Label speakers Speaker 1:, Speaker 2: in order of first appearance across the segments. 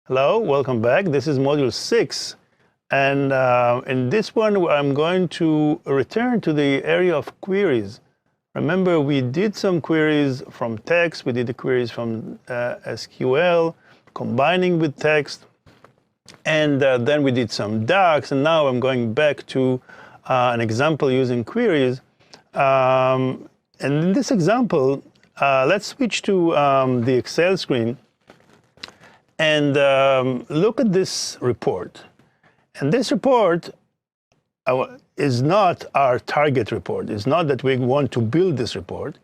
Speaker 1: Hello, welcome back. This is module 6. And in this one, I'm going to return to the area of queries. Remember, we did some queries from text. We did the queries from SQL, combining with text. And then we did some docs. And now I'm going back to an example using queries. And in this example, let's switch to the Excel screen. And look at this report. And this report is not our target report. It's not that we want to build this report.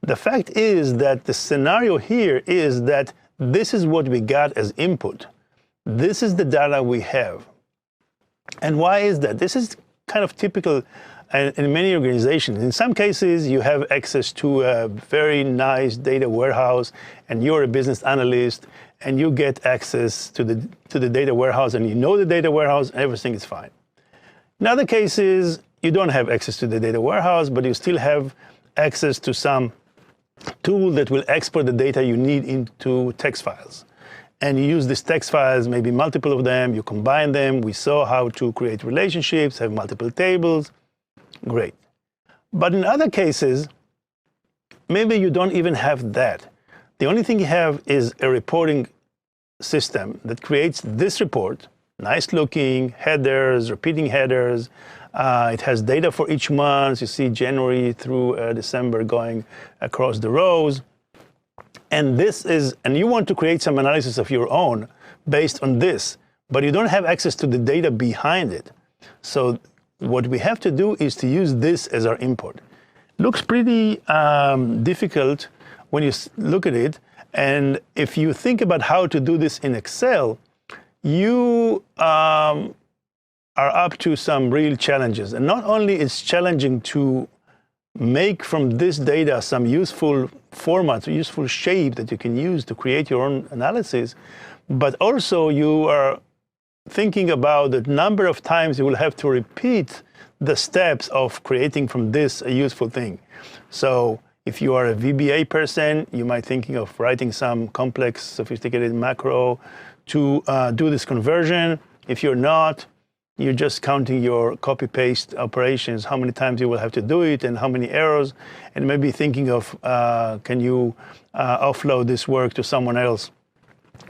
Speaker 1: The fact is that the scenario here is that this is what we got as input. This is the data we have. And why is that? This is kind of typical in many organizations. In some cases, you have access to a very nice data warehouse, and you're a business analyst, and you get access to the data warehouse, and you know the data warehouse, and everything is fine. In other cases, you don't have access to the data warehouse, but you still have access to some tool that will export the data you need into text files. And you use these text files, maybe multiple of them, you combine them. We saw how to create relationships, have multiple tables. Great. But in other cases, maybe you don't even have that. The only thing you have is a reporting system that creates this report, nice looking, headers, repeating headers. It has data for each month. You see January through December going across the rows. And you want to create some analysis of your own based on this, but you don't have access to the data behind it. So what we have to do is to use this as our input. Looks pretty difficult when you look at it. And if you think about how to do this in Excel, you are up to some real challenges. And not only is challenging to make from this data some useful format, useful shape that you can use to create your own analysis, but also you are thinking about the number of times you will have to repeat the steps of creating from this a useful thing. So if you are a VBA person, you might thinking of writing some complex, sophisticated macro to do this conversion. If you're not, you're just counting your copy-paste operations, how many times you will have to do it and how many errors, and maybe thinking of can you offload this work to someone else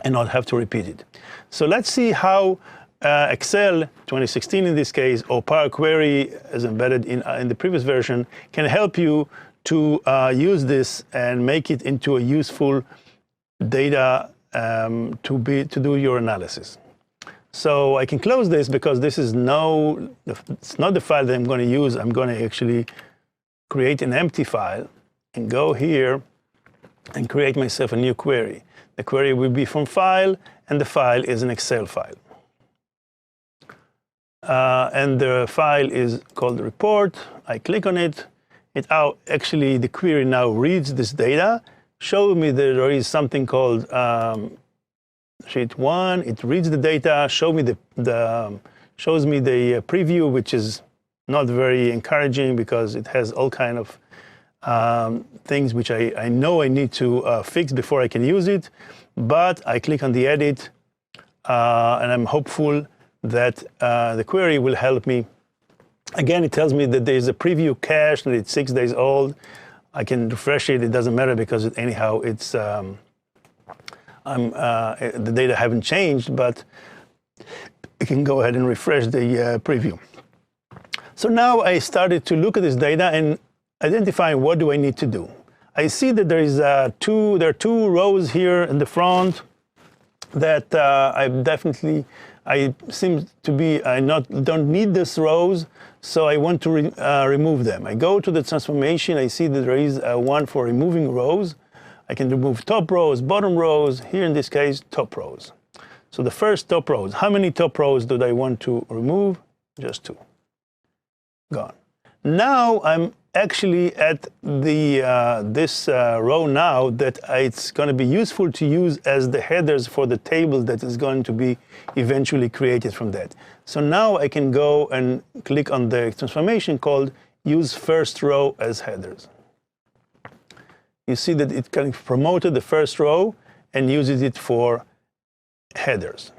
Speaker 1: and not have to repeat it. So let's see how Ex-cel 2016 in this case, or Power Query as embedded in the previous version, can help you to use this and make it into a useful data to do your analysis. So I can close this because this is it's not the file that I'm going to use. I'm going to actually create an empty file and go here and create myself a new query. The query will be from file, and the file is an Excel file. And the file is called report. I click on it. Actually, the query now reads this data, shows me that there is something called sheet 1. It reads the data, shows me the preview, which is not very encouraging because it has all kind of things which I know I need to fix before I can use it. But I click on the edit, and I'm hopeful that the query will help me. Again, it tells me that there's a preview cached and it's 6 days old. I can refresh it. It doesn't matter because anyhow, it's the data haven't changed, but I can go ahead and refresh the preview. So now I started to look at this data and identify what do I need to do. I see that there are two rows here in the front that I don't need these rows, so I want to remove them. I go to the transformation. I see that there is one for removing rows. I can remove top rows, bottom rows, here in this case, top rows. So the first top rows, how many top rows do I want to remove? Just 2. Gone. Now I'm actually at this row now that it's going to be useful to use as the headers for the table that is going to be eventually created from that. So now I can go and click on the transformation called use first row as headers. You see that it kind of promoted the first row and uses it for headers.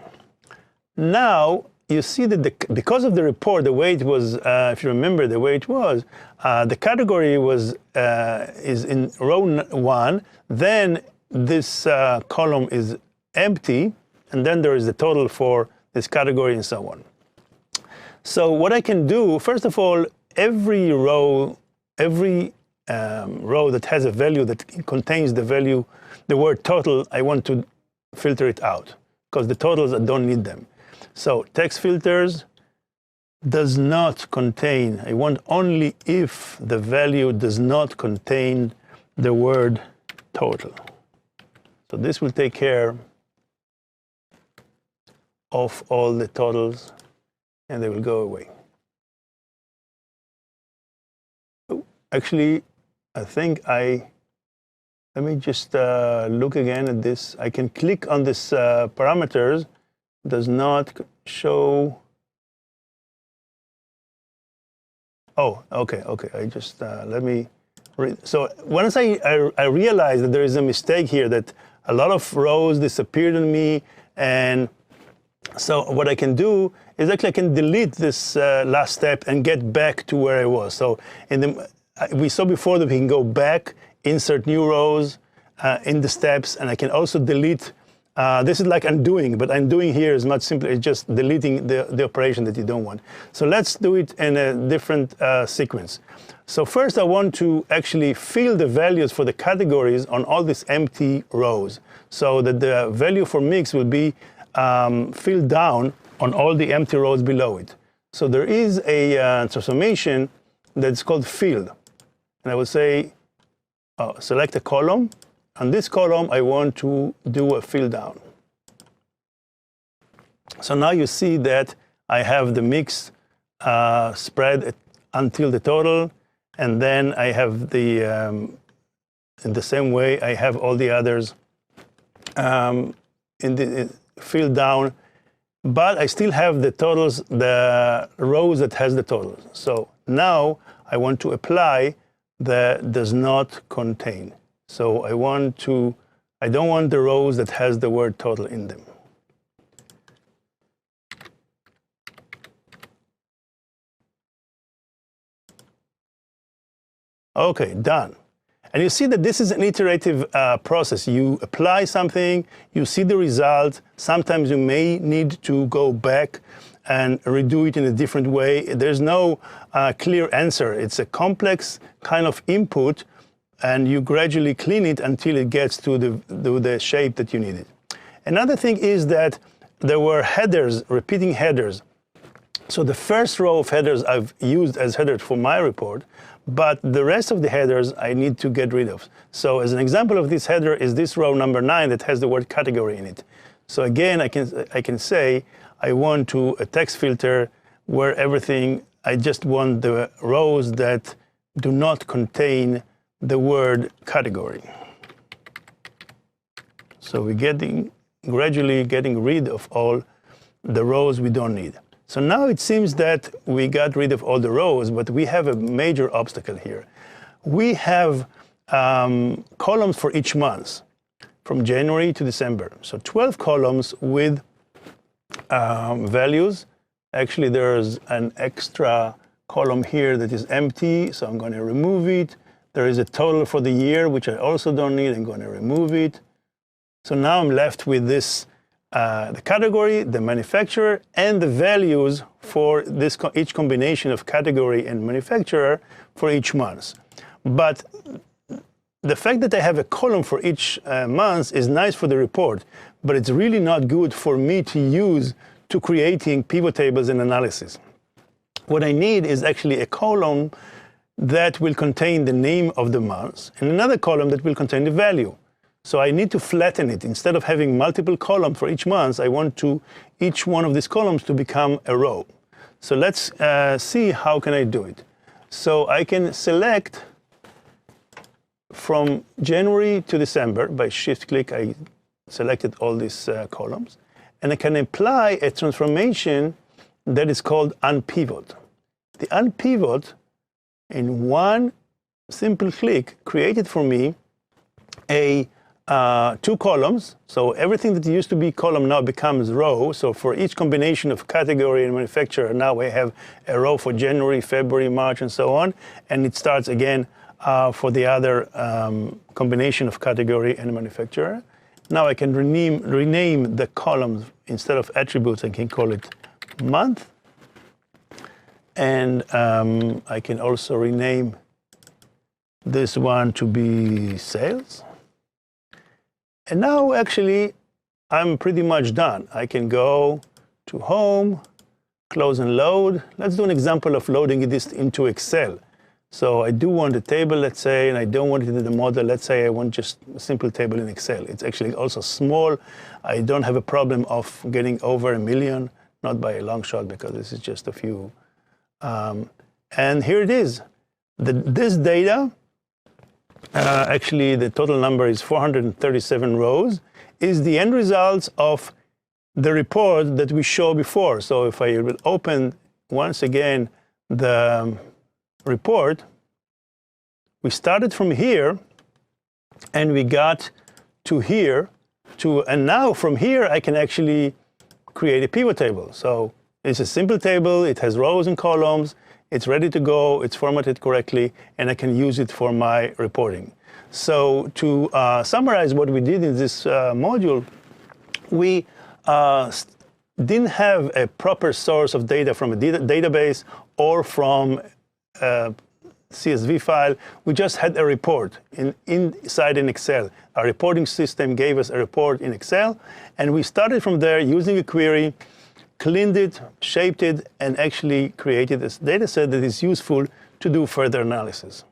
Speaker 1: Now you see that because of the report, the way it was, if you remember the way it was, the category was is in row 1, then this column is empty, and then there is the total for this category and so on. So what I can do, first of all, every row that has a value that contains the value, the word total, I want to filter it out because the totals, I don't need them. So text filters does not contain, I want only if the value does not contain the word total. So this will take care of all the totals and they will go away. Oh, actually, I think let me just look again at this. I can click on this parameters, does not show. Oh, okay. I just, let me read. So once I realized that there is a mistake here, that a lot of rows disappeared on me, and so what I can do is actually I can delete this last step and get back to where I was. So we saw before that we can go back, insert new rows in the steps, and I can also delete. This is like undoing, but undoing here is much simpler. It's just deleting the operation that you don't want. So let's do it in a different sequence. So first I want to actually fill the values for the categories on all these empty rows so that the value for mix will be filled down on all the empty rows below it. So there is a transformation that's called fill. And I will say, select a column. On this column, I want to do a fill down. So now you see that I have the mix spread until the total, and then I have in the same way, I have all the others in the fill down, but I still have the totals, the rows that has the totals. So now I want to apply the does not contain. So I don't want the rows that has the word total in them. Okay, done. And you see that this is an iterative process. You apply something, you see the result. Sometimes you may need to go back and redo it in a different way. There's no clear answer. It's a complex kind of input, and you gradually clean it until it gets to the shape that you needed. Another thing is that there were headers, repeating headers. So the first row of headers I've used as headers for my report, but the rest of the headers I need to get rid of. So as an example of this header is this row number 9 that has the word category in it. So again, I can say I want to a text filter where everything, I just want the rows that do not contain the word category. So we're gradually getting rid of all the rows we don't need. So now it seems that we got rid of all the rows, but we have a major obstacle here. We have columns for each month, from January to December. So 12 columns with values. Actually, there's an extra column here that is empty, so I'm going to remove it. There is a total for the year, which I also don't need. I'm going to remove it. So now I'm left with this, the category, the manufacturer, and the values for this each combination of category and manufacturer for each month. But the fact that I have a column for each month is nice for the report, but it's really not good for me to use to creating pivot tables and analysis. What I need is actually a column that will contain the name of the month and another column that will contain the value. So I need to flatten it. Instead of having multiple columns for each month, I want each one of these columns to become a row. So let's see how can I do it. So I can select from January to December. By shift click, I selected all these columns. And I can apply a transformation that is called unpivot. The unpivot, in one simple click, created for me a two columns. So everything that used to be column now becomes row. So for each combination of category and manufacturer, now we have a row for January, February, March, and so on. And it starts again for the other combination of category and manufacturer. Now I can rename the columns. Instead of attributes, I can call it month. And I can also rename this one to be sales. And now actually I'm pretty much done. I can go to home, close and load. Let's do an example of loading this into Excel. So I do want a table, let's say, and I don't want it in the model. Let's say I want just a simple table in Excel. It's actually also small. I don't have a problem of getting over 1 million, not by a long shot, because this is just a few. And here it is. This data, actually the total number is 437 rows, is the end results of the report that we showed before. So if I will open once again the report, we started from here and we got to here, and now from here I can actually create a pivot table. So it's a simple table, it has rows and columns, it's ready to go, it's formatted correctly, and I can use it for my reporting. So to summarize what we did in this module, we didn't have a proper source of data from a database or from a CSV file. We just had a report inside an Excel. Our reporting system gave us a report in Excel, and we started from there using a query, cleaned it, shaped it, and actually created this data set that is useful to do further analysis.